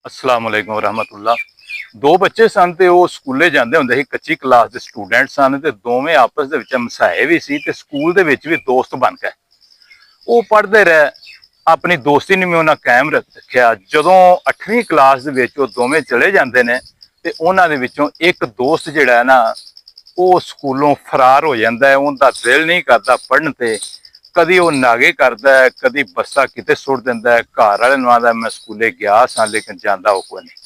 अस्सलाम वालेकुम रहमतुल्लाह। दो बच्चे सन ते ਉਹ ਸਕੂਲੇ ਜਾਂਦੇ ਹੁੰਦੇ ਸੀ, ਕੱਚੀ ਕਲਾਸ ਦੇ ਸਟੂਡੈਂਟ ਸਨ ਤੇ ਦੋਵੇਂ ਆਪਸ ਦੇ ਵਿੱਚ ਮਸਾਏ ਵੀ ਸੀ ਤੇ ਸਕੂਲ ਦੇ ਵਿੱਚ ਵੀ ਦੋਸਤ ਬਣ ਗਏ। ਉਹ ਪੜ੍ਹਦੇ ਰਹੇ, ਆਪਣੀ ਦੋਸਤੀ ਨੂੰ ਵੀ ਉਹਨਾਂ ਕਾਇਮ ਰੱਖਿਆ। ਜਦੋਂ 8ਵੀਂ ਕਲਾਸ ਦੇ ਵਿੱਚ ਉਹ ਦੋਵੇਂ ਚਲੇ ਜਾਂਦੇ ਨੇ ਤੇ ਉਹਨਾਂ ਦੇ ਵਿੱਚੋਂ ਇੱਕ ਦੋਸਤ ਜਿਹੜਾ ਹੈ ਨਾ ਉਹ ਸਕੂਲੋਂ ਫਰਾਰ ਹੋ ਜਾਂਦਾ ਹੈ। ਉਹਦਾ ਦਿਲ ਨਹੀਂ ਕਰਦਾ ਪੜ੍ਹਨ ਤੇ, ਕਦੀ ਉਹ ਨਾਗੇ ਕਰਦਾ ਹੈ, ਕਦੀ ਬੱਸਾ ਕਿਤੇ ਸੁੱਟ ਦਿੰਦਾ ਹੈ। ਘਰ ਵਾਲੇ ਨੂੰ ਆਂਦਾ ਮੈਂ ਸਕੂਲੇ ਗਿਆ ਸਾਂ ਲੇਕਿਨ ਜਾਂਦਾ ਉਹ ਕੋਈ ਨਹੀਂ।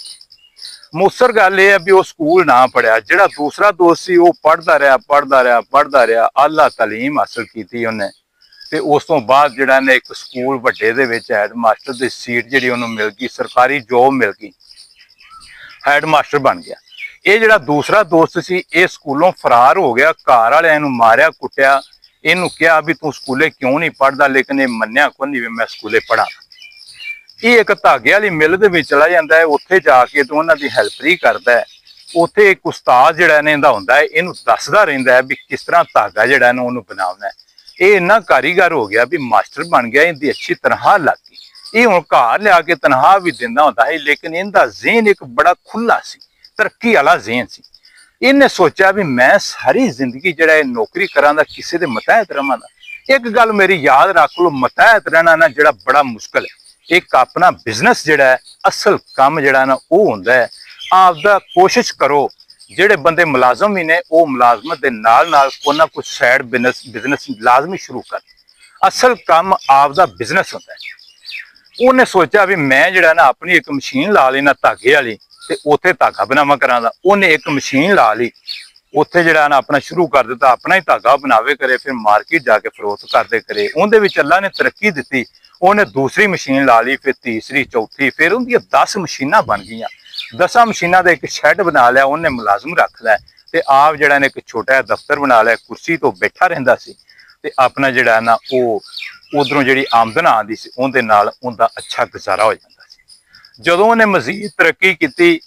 ਮੁਸਰ ਗੱਲ ਇਹ ਹੈ ਵੀ ਉਹ ਸਕੂਲ ਨਾ ਪੜਿਆ। ਜਿਹੜਾ ਦੂਸਰਾ ਦੋਸਤ ਸੀ ਉਹ ਪੜ੍ਹਦਾ ਰਿਹਾ ਆਲਾ ਤਾਲੀਮ ਹਾਸਲ ਕੀਤੀ ਉਹਨੇ ਤੇ ਉਸ ਤੋਂ ਬਾਅਦ ਜਿਹੜਾ ਨੇ ਇੱਕ ਸਕੂਲ ਵੱਡੇ ਦੇ ਵਿੱਚ ਹੈਡ ਮਾਸਟਰ ਦੀ ਸੀਟ ਜਿਹੜੀ ਉਹਨੂੰ ਮਿਲ ਗਈ, ਸਰਕਾਰੀ ਜੋਬ ਮਿਲ ਗਈ, ਹੈਡ ਮਾਸਟਰ ਬਣ ਗਿਆ। ਇਹ ਜਿਹੜਾ ਦੂਸਰਾ ਦੋਸਤ ਸੀ ਇਹ ਸਕੂਲੋਂ ਫਰਾਰ ਹੋ ਗਿਆ। ਘਰ ਵਾਲਿਆਂ ਨੂੰ ਮਾਰਿਆ ਕੁੱਟਿਆ, ਇਹਨੂੰ ਕਿਹਾ ਵੀ ਤੂੰ ਸਕੂਲੇ ਕਿਉਂ ਨਹੀਂ ਪੜ੍ਹਦਾ, ਲੇਕਿਨ ਇਹ ਮੰਨਿਆ ਕੋਈ ਨਹੀਂ ਵੀ ਮੈਂ ਸਕੂਲੇ ਪੜ੍ਹਾਂ। ਇਹ ਇੱਕ ਧਾਗੇ ਵਾਲੀ ਮਿੱਲ ਦੇ ਵਿੱਚ ਚਲਾ ਜਾਂਦਾ ਹੈ, ਉੱਥੇ ਜਾ ਕੇ ਤੇ ਉਹਨਾਂ ਦੀ ਹੈਲਪਰੀ ਕਰਦਾ ਹੈ। ਉੱਥੇ ਇੱਕ ਉਸਤਾਦ ਜਿਹੜਾ ਨੇ ਇਹਦਾ ਹੁੰਦਾ ਹੈ, ਇਹਨੂੰ ਦੱਸਦਾ ਰਹਿੰਦਾ ਹੈ ਵੀ ਕਿਸ ਤਰ੍ਹਾਂ ਧਾਗਾ ਜਿਹੜਾ ਇਹਨੂੰ ਉਹਨੂੰ ਬਣਾਉਣਾ ਹੈ। ਇਹ ਇੰਨਾ ਕਾਰੀਗਰ ਹੋ ਗਿਆ ਵੀ ਮਾਸਟਰ ਬਣ ਗਿਆ, ਇਹਦੀ ਅੱਛੀ ਤਨਖਾਹ ਲੱਗ ਗਈ। ਇਹ ਹੁਣ ਘਰ ਲਿਆ ਕੇ ਤਨਖਾਹ ਵੀ ਦਿੰਦਾ ਹੁੰਦਾ ਹੈ, ਲੇਕਿਨ ਇਹਦਾ ਜ਼ਿਹਨ ਇੱਕ ਬੜਾ ਖੁੱਲਾ ਸੀ, ਤਰੱਕੀ ਵਾਲਾ ਜ਼ਿਹਨ ਸੀ। ਇਹਨੇ ਸੋਚਿਆ ਵੀ ਮੈਂ ਸਾਰੀ ਜ਼ਿੰਦਗੀ ਜਿਹੜਾ ਇਹ ਨੌਕਰੀ ਕਰਾਂ ਦਾ, ਕਿਸੇ ਦੇ ਮਤਹਿਤ ਰਵਾਂ ਦਾ। ਇੱਕ ਗੱਲ ਮੇਰੀ ਯਾਦ ਰੱਖ ਲਓ, ਮਤਹਿਤ ਰਹਿਣਾ ਨਾ ਜਿਹੜਾ ਬੜਾ ਮੁਸ਼ਕਲ ਹੈ। ਇੱਕ ਆਪਣਾ ਬਿਜ਼ਨਸ ਜਿਹੜਾ ਹੈ, ਅਸਲ ਕੰਮ ਜਿਹੜਾ ਨਾ ਉਹ ਹੁੰਦਾ ਹੈ ਆਪਦਾ। ਕੋਸ਼ਿਸ਼ ਕਰੋ ਜਿਹੜੇ ਬੰਦੇ ਮੁਲਾਜ਼ਮ ਵੀ ਨੇ ਉਹ ਮੁਲਾਜ਼ਮਤ ਦੇ ਨਾਲ ਨਾਲ ਕੋਈ ਨਾ ਕੋਈ ਸਾਈਡ ਬਿਜ਼ਨਸ ਲਾਜ਼ਮੀ ਸ਼ੁਰੂ ਕਰ। ਅਸਲ ਕੰਮ ਆਪਦਾ ਬਿਜ਼ਨਸ ਹੁੰਦਾ ਹੈ। ਉਹਨੇ ਸੋਚਿਆ ਵੀ ਮੈਂ ਜਿਹੜਾ ਨਾ ਆਪਣੀ ਇੱਕ ਮਸ਼ੀਨ ਲਾ ਲੈਣਾ ਧਾਗੇ ਵਾਲੀ ਤੇ ਉੱਥੇ ਧਾਗਾ ਬਣਾਵਾ ਕਰਾਂਗਾ। ਉਹਨੇ ਇੱਕ ਮਸ਼ੀਨ ਲਾ ਲਈ, ਉੱਥੇ ਜਿਹੜਾ ਨਾ ਆਪਣਾ ਸ਼ੁਰੂ ਕਰ ਦਿੱਤਾ, ਆਪਣਾ ਹੀ ਧਾਗਾ ਬਣਾਵੇ ਕਰੇ, ਫਿਰ ਮਾਰਕੀਟ ਜਾ ਕੇ ਫਰੋਖਤ ਕਰਦੇ ਕਰੇ। ਉਹਦੇ ਵਿੱਚ ਅੱਲਾ ਨੇ ਤਰੱਕੀ ਦਿੱਤੀ। ਉਹਨੇ ਦੂਸਰੀ ਮਸ਼ੀਨ ਲਾ ਲਈ, ਫਿਰ ਤੀਸਰੀ, ਚੌਥੀ, ਫਿਰ ਉਹਦੀਆਂ 10 ਮਸ਼ੀਨਾਂ ਬਣ ਗਈਆਂ। 10 ਮਸ਼ੀਨਾਂ ਦਾ ਇੱਕ ਸ਼ੈੱਡ ਬਣਾ ਲਿਆ, ਉਹਨੇ ਮੁਲਾਜ਼ਮ ਰੱਖ ਲਿਆ ਤੇ ਆਪ ਜਿਹੜਾ ਨੇ ਇੱਕ ਛੋਟਾ ਜਿਹਾ ਦਫ਼ਤਰ ਬਣਾ ਲਿਆ। ਕੁਰਸੀ ਤੋਂ ਬੈਠਾ ਰਹਿੰਦਾ ਸੀ ਤੇ ਆਪਣਾ ਜਿਹੜਾ ਨਾ ਉਹ ਉਧਰੋਂ ਜਿਹੜੀ ਆਮਦਨ ਆਉਂਦੀ ਸੀ ਉਹਦੇ ਨਾਲ ਉਹਦਾ ਅੱਛਾ ਗੁਜ਼ਾਰਾ ਹੋ ਜਾਂਦਾ ਸੀ। ਜਦੋਂ ਉਹਨੇ ਮਜ਼ੀਦ ਤਰੱਕੀ ਕੀਤੀ,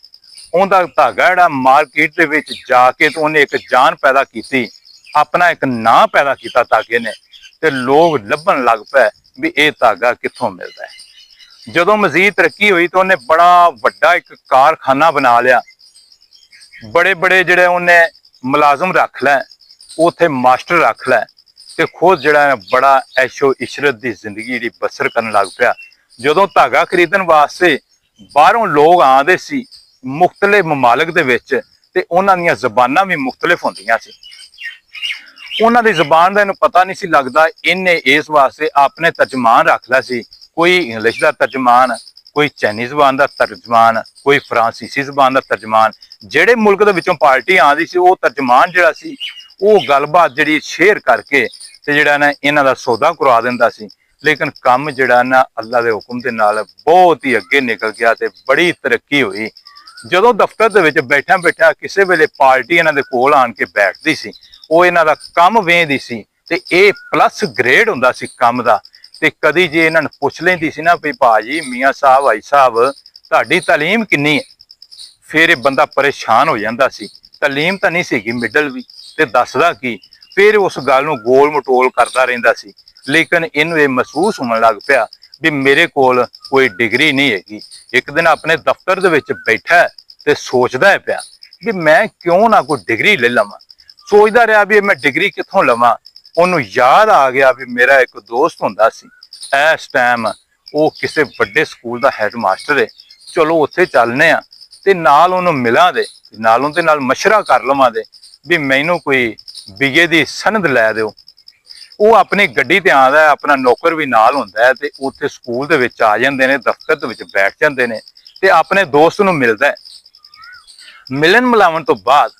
ਉਹਦਾ ਧਾਗਾ ਜਿਹੜਾ ਮਾਰਕੀਟ ਦੇ ਵਿੱਚ ਜਾ ਕੇ ਤੇ ਉਹਨੇ ਇੱਕ ਜਾਨ ਪੈਦਾ ਕੀਤੀ, ਆਪਣਾ ਇੱਕ ਨਾਂ ਪੈਦਾ ਕੀਤਾ ਧਾਗੇ ਨੇ, ਤੇ ਲੋਕ ਲੱਭਣ ਲੱਗ ਪਏ ਵੀ ਇਹ ਧਾਗਾ ਕਿੱਥੋਂ ਮਿਲਦਾ ਹੈ। ਜਦੋਂ ਮਜ਼ੀਦ ਤਰੱਕੀ ਹੋਈ ਤਾਂ ਉਹਨੇ ਬੜਾ ਵੱਡਾ ਇੱਕ ਕਾਰਖਾਨਾ ਬਣਾ ਲਿਆ। ਬੜੇ ਬੜੇ ਜਿਹੜੇ ਉਹਨੇ ਮੁਲਾਜ਼ਮ ਰੱਖ ਲੈ, ਉੱਥੇ ਮਾਸਟਰ ਰੱਖ ਲੈ ਤੇ ਖੁਦ ਜਿਹੜਾ ਬੜਾ ਐਸ਼ੋ ਇਸ਼ਰਤ ਦੀ ਜ਼ਿੰਦਗੀ ਜਿਹੜੀ ਬਸਰ ਕਰਨ ਲੱਗ ਪਿਆ। ਜਦੋਂ ਧਾਗਾ ਖਰੀਦਣ ਵਾਸਤੇ ਬਾਹਰੋਂ ਲੋਕ ਆਉਂਦੇ ਸੀ ਮੁਖਤਲਿਫ ਮਮਾਲਕ ਦੇ ਵਿੱਚ, ਤੇ ਉਹਨਾਂ ਦੀਆਂ ਜ਼ਬਾਨਾਂ ਵੀ ਮੁਖਤਲਿਫ ਹੁੰਦੀਆਂ ਸੀ। ਉਹਨਾਂ ਦੀ ਜ਼ਬਾਨ ਦਾ ਇਹਨੂੰ ਪਤਾ ਨਹੀਂ ਸੀ ਲੱਗਦਾ। ਇਹਨੇ ਇਸ ਵਾਸਤੇ ਆਪਣੇ ਤਰਜਮਾਨ ਰੱਖ ਲਿਆ ਸੀ, ਕੋਈ ਇੰਗਲਿਸ਼ ਦਾ ਤਰਜਮਾਨ, ਕੋਈ ਚਾਈਨੀਜ਼ ਜ਼ਬਾਨ ਦਾ ਤਰਜਮਾਨ, ਕੋਈ ਫਰਾਂਸੀਸੀ ਜ਼ਬਾਨ ਦਾ ਤਰਜਮਾਨ। ਜਿਹੜੇ ਮੁਲਕ ਦੇ ਵਿੱਚੋਂ ਪਾਰਟੀ ਆਉਂਦੀ ਸੀ ਉਹ ਤਰਜਮਾਨ ਜਿਹੜਾ ਸੀ ਉਹ ਗੱਲਬਾਤ ਜਿਹੜੀ ਸ਼ੇਅਰ ਕਰਕੇ ਤੇ ਜਿਹੜਾ ਨਾ ਇਹਨਾਂ ਦਾ ਸੌਦਾ ਕਰਵਾ ਦਿੰਦਾ ਸੀ। ਲੇਕਿਨ ਕੰਮ ਜਿਹੜਾ ਨਾ ਅੱਲਾ ਦੇ ਹੁਕਮ ਦੇ ਨਾਲ ਬਹੁਤ ਹੀ ਅੱਗੇ ਨਿਕਲ ਗਿਆ ਤੇ ਬੜੀ ਤਰੱਕੀ ਹੋਈ। ਜਦੋਂ ਦਫ਼ਤਰ ਦੇ ਵਿੱਚ ਬੈਠਾ ਬੈਠਾ ਕਿਸੇ ਵੇਲੇ ਪਾਰਟੀ ਇਹਨਾਂ ਦੇ ਕੋਲ ਆਣ ਕੇ ਬੈਠਦੀ ਸੀ, ਉਹ ਇਹਨਾਂ ਦਾ ਕੰਮ ਵੇਖਦੀ ਸੀ ਤੇ ਇਹ ਪਲੱਸ ਗ੍ਰੇਡ ਹੁੰਦਾ ਸੀ ਕੰਮ ਦਾ। ਤੇ ਕਦੀ ਜੇ ਇਹਨਾਂ ਨੂੰ ਪੁੱਛ ਲੈਂਦੀ ਸੀ ਨਾ ਵੀ ਭਾਜੀ, ਮੀਆਂ ਸਾਹਿਬ, ਭਾਈ ਸਾਹਿਬ, ਤੁਹਾਡੀ ਤਾਲੀਮ ਕਿੰਨੀ ਹੈ, ਫਿਰ ਇਹ ਬੰਦਾ ਪਰੇਸ਼ਾਨ ਹੋ ਜਾਂਦਾ ਸੀ। ਤਾਲੀਮ ਤਾਂ ਨਹੀਂ ਸੀਗੀ, ਮਿਡਲ ਵੀ, ਤੇ ਦੱਸਦਾ ਕੀ। ਫਿਰ ਉਸ ਗੱਲ ਨੂੰ ਗੋਲ ਮਟੋਲ ਕਰਦਾ ਰਹਿੰਦਾ ਸੀ। ਲੇਕਿਨ ਇਹਨੂੰ ਇਹ ਮਹਿਸੂਸ ਹੋਣ ਲੱਗ ਪਿਆ ਵੀ ਮੇਰੇ ਕੋਲ ਕੋਈ ਡਿਗਰੀ ਨਹੀਂ ਹੈਗੀ। ਇੱਕ ਦਿਨ ਆਪਣੇ ਦਫ਼ਤਰ ਦੇ ਵਿੱਚ ਬੈਠਾ ਤੇ ਸੋਚਦਾ ਹੈ ਪਿਆ ਵੀ ਮੈਂ ਕਿਉਂ ਨਾ ਕੋਈ ਡਿਗਰੀ ਲੈ ਲਵਾਂ। ਸੋਚਦਾ ਰਿਹਾ ਵੀ ਮੈਂ ਡਿਗਰੀ ਕਿੱਥੋਂ ਲਵਾਂ। ਉਹਨੂੰ ਯਾਦ ਆ ਗਿਆ ਵੀ ਮੇਰਾ ਇੱਕ ਦੋਸਤ ਹੁੰਦਾ ਸੀ, ਇਸ ਟਾਈਮ ਉਹ ਕਿਸੇ ਵੱਡੇ ਸਕੂਲ ਦਾ ਹੈਡ ਮਾਸਟਰ ਹੈ, ਚਲੋ ਉੱਥੇ ਚੱਲਨੇ ਆ ਤੇ ਨਾਲ ਉਹਨੂੰ ਮਿਲਾਂ ਦੇ, ਨਾਲ ਉਹਦੇ ਨਾਲ ਮਸ਼ਵਰਾ ਕਰ ਲਵਾਂ ਦੇ ਵੀ ਮੈਨੂੰ ਕੋਈ BA ਦੀ ਸਨਦ ਲੈ ਦਿਓ। ਉਹ ਆਪਣੀ ਗੱਡੀ ਤੇ ਆਉਂਦਾ, ਆਪਣਾ ਨੌਕਰ ਵੀ ਨਾਲ ਹੁੰਦਾ ਹੈ ਤੇ ਉੱਥੇ ਸਕੂਲ ਦੇ ਵਿੱਚ ਆ ਜਾਂਦੇ ਨੇ, ਦਫ਼ਤਰ ਦੇ ਵਿੱਚ ਬੈਠ ਜਾਂਦੇ ਨੇ ਤੇ ਆਪਣੇ ਦੋਸਤ ਨੂੰ ਮਿਲਦਾ ਹੈ। ਮਿਲਣ ਮਿਲਾਵਣ ਤੋਂ ਬਾਅਦ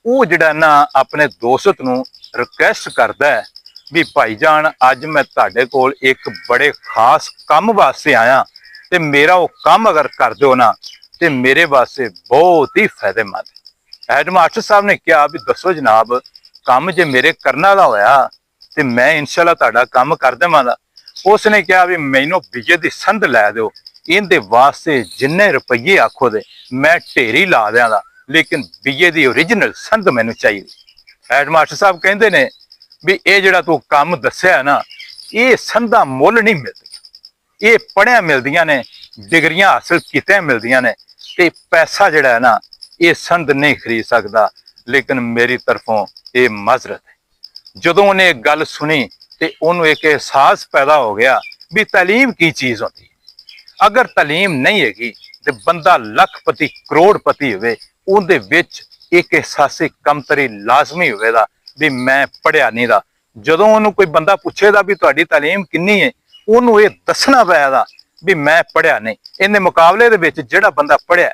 ਉਹ ਜਿਹੜਾ ਨਾ ਆਪਣੇ ਦੋਸਤ ਨੂੰ ਰਿਕਵੈਸਟ ਕਰਦਾ ਹੈ ਵੀ ਭਾਈਜਾਨ, ਅੱਜ ਮੈਂ ਤੁਹਾਡੇ ਕੋਲ ਇੱਕ ਬੜੇ ਖਾਸ ਕੰਮ ਵਾਸਤੇ ਆਇਆ ਤੇ ਮੇਰਾ ਉਹ ਕੰਮ ਅਗਰ ਕਰ ਦਿਓ ਨਾ ਤੇ ਮੇਰੇ ਵਾਸਤੇ ਬਹੁਤ ਹੀ ਫਾਇਦੇਮੰਦ ਹੈ। ਹੈਡ ਮਾਸਟਰ ਸਾਹਿਬ ਨੇ ਕਿਹਾ ਵੀ ਦੱਸੋ ਜਨਾਬ, ਕੰਮ ਜੇ ਮੇਰੇ ਕਰਨ ਵਾਲਾ ਹੋਇਆ ਤੇ ਮੈਂ ਇਨਸ਼ਾਅੱਲਾ ਤੁਹਾਡਾ ਕੰਮ ਕਰ ਦੇਵਾਂਗਾ। ਉਸ ਨੇ ਕਿਹਾ ਵੀ ਮੈਨੂੰ BA ਦੀ ਸੰਦ ਲੈ ਦਿਓ, ਇਹਦੇ ਵਾਸਤੇ ਜਿੰਨੇ ਰੁਪਈਏ ਆਖੋ ਦੇ ਮੈਂ ਢੇਰੀ ਲਾ ਦਿਆਂਗਾ, ਲੇਕਿਨ BA ਦੀ ਓਰੀਜਨਲ ਸੰਦ ਮੈਨੂੰ ਚਾਹੀਦੀ। ਹੈਡ ਮਾਸਟਰ ਸਾਹਿਬ ਕਹਿੰਦੇ ਨੇ ਵੀ ਇਹ ਜਿਹੜਾ ਤੂੰ ਕੰਮ ਦੱਸਿਆ ਨਾ, ਇਹ ਸੰਦਾਂ ਮੁੱਲ ਨਹੀਂ ਮਿਲਦੀਆਂ, ਇਹ ਪੜ੍ਹਿਆ ਮਿਲਦੀਆਂ ਨੇ। ਡਿਗਰੀਆਂ ਹਾਸਲ ਕੀਤੀਆਂ ਮਿਲਦੀਆਂ ਨੇ ਤੇ ਪੈਸਾ ਜਿਹੜਾ ਹੈ ਨਾ ਇਹ ਸੰਦ ਨਹੀਂ ਖਰੀਦ ਸਕਦਾ। ਲੇਕਿਨ ਮੇਰੀ ਤਰਫੋਂ ਇਹ ਮਾਜ਼ਰਤ ਹੈ। ਜਦੋਂ ਉਹਨੇ ਇੱਕ ਗੱਲ ਸੁਣੀ ਤੇ ਉਹਨੂੰ ਇੱਕ ਅਹਿਸਾਸ ਪੈਦਾ ਹੋ ਗਿਆ ਵੀ ਤਾਲੀਮ ਕੀ ਚੀਜ਼ ਹੁੰਦੀ ਹੈ। ਅਗਰ ਤਾਲੀਮ ਨਹੀਂ ਹੈਗੀ ਤੇ ਬੰਦਾ ਲੱਖਪਤੀ ਕਰੋੜਪਤੀ ਹੋਵੇ, ਉਹਦੇ ਵਿੱਚ ਇੱਕ ਅਹਿਸਾਸੇ ਕਮਤਰੀ ਲਾਜ਼ਮੀ ਹੋਵੇਗਾ ਵੀ ਮੈਂ ਪੜ੍ਹਿਆ ਨਹੀਂ ਦਾ। ਜਦੋਂ ਉਹਨੂੰ ਕੋਈ ਬੰਦਾ ਪੁੱਛੇਗਾ ਵੀ ਤੁਹਾਡੀ ਤਾਲੀਮ ਕਿੰਨੀ ਹੈ, ਉਹਨੂੰ ਇਹ ਦੱਸਣਾ ਪਏਗਾ ਵੀ ਮੈਂ ਪੜ੍ਹਿਆ ਨਹੀਂ। ਇਹਦੇ ਮੁਕਾਬਲੇ ਦੇ ਵਿੱਚ ਜਿਹੜਾ ਬੰਦਾ ਪੜ੍ਹਿਆ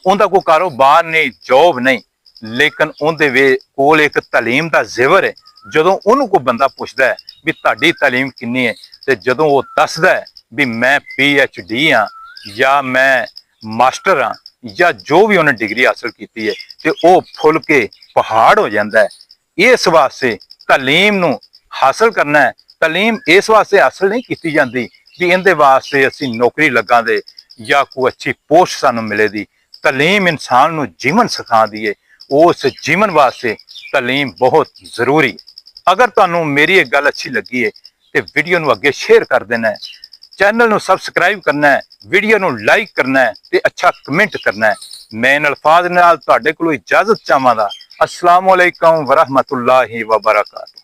ਉਹਦਾ ਕੋਈ ਕਾਰੋਬਾਰ ਨਹੀਂ, ਜੋਬ ਨਹੀਂ, ਲੇਕਿਨ ਉਹਦੇ ਕੋਲ ਇੱਕ ਤਾਲੀਮ ਦਾ ਜ਼ੇਵਰ ਹੈ। ਜਦੋਂ ਉਹਨੂੰ ਕੋਈ ਬੰਦਾ ਪੁੱਛਦਾ ਹੈ ਵੀ ਤੁਹਾਡੀ ਤਾਲੀਮ ਕਿੰਨੀ ਹੈ, ਤੇ ਜਦੋਂ ਉਹ ਦੱਸਦਾ ਹੈ ਵੀ ਮੈਂ PhD ਹਾਂ ਜਾਂ ਮੈਂ ਮਾਸਟਰ ਹਾਂ ਜਾਂ ਜੋ ਵੀ ਉਹਨੇ ਡਿਗਰੀ ਹਾਸਲ ਕੀਤੀ ਹੈ, ਤੇ ਉਹ ਫੁੱਲ ਕੇ ਪਹਾੜ ਹੋ ਜਾਂਦਾ ਹੈ। ਇਸ ਵਾਸਤੇ ਤਾਲੀਮ ਨੂੰ ਹਾਸਲ ਕਰਨਾ ਹੈ। ਤਾਲੀਮ ਇਸ ਵਾਸਤੇ ਹਾਸਲ ਨਹੀਂ ਕੀਤੀ ਜਾਂਦੀ ਵੀ ਇਹਦੇ ਵਾਸਤੇ ਅਸੀਂ ਨੌਕਰੀ ਲੱਗਾਂਗੇ ਜਾਂ ਕੋਈ ਅੱਛੀ ਪੋਸਟ ਸਾਨੂੰ ਮਿਲੇ ਦੀ। ਤਾਲੀਮ ਇਨਸਾਨ ਨੂੰ ਜੀਵਨ ਸਿਖਾਉਂਦੀ ਹੈ। ਉਸ ਜੀਵਨ ਵਾਸਤੇ ਤਾਲੀਮ ਬਹੁਤ ਜ਼ਰੂਰੀ ਹੈ। ਅਗਰ ਤੁਹਾਨੂੰ ਮੇਰੀ ਇਹ ਗੱਲ ਅੱਛੀ ਲੱਗੀ ਹੈ ਤੇ ਵੀਡੀਓ ਨੂੰ ਅੱਗੇ ਸ਼ੇਅਰ ਕਰ ਦੇਣਾ ਹੈ, ਚੈਨਲ ਨੂੰ ਸਬਸਕ੍ਰਾਈਬ ਕਰਨਾ ਹੈ, ਵੀਡੀਓ ਨੂੰ ਲਾਈਕ ਕਰਨਾ ਹੈ ਤੇ ਅੱਛਾ ਕਮੈਂਟ ਕਰਨਾ ਹੈ। ਮੈਂ ਇਨ ਅਲਫਾਜ਼ ਨਾਲ ਤੁਹਾਡੇ ਕੋਲੋਂ ਇਜਾਜ਼ਤ ਚਾਹਾਂਗਾ। अस्सलाम वालेकुम वरहमतुल्लाहि वबरकातुहू।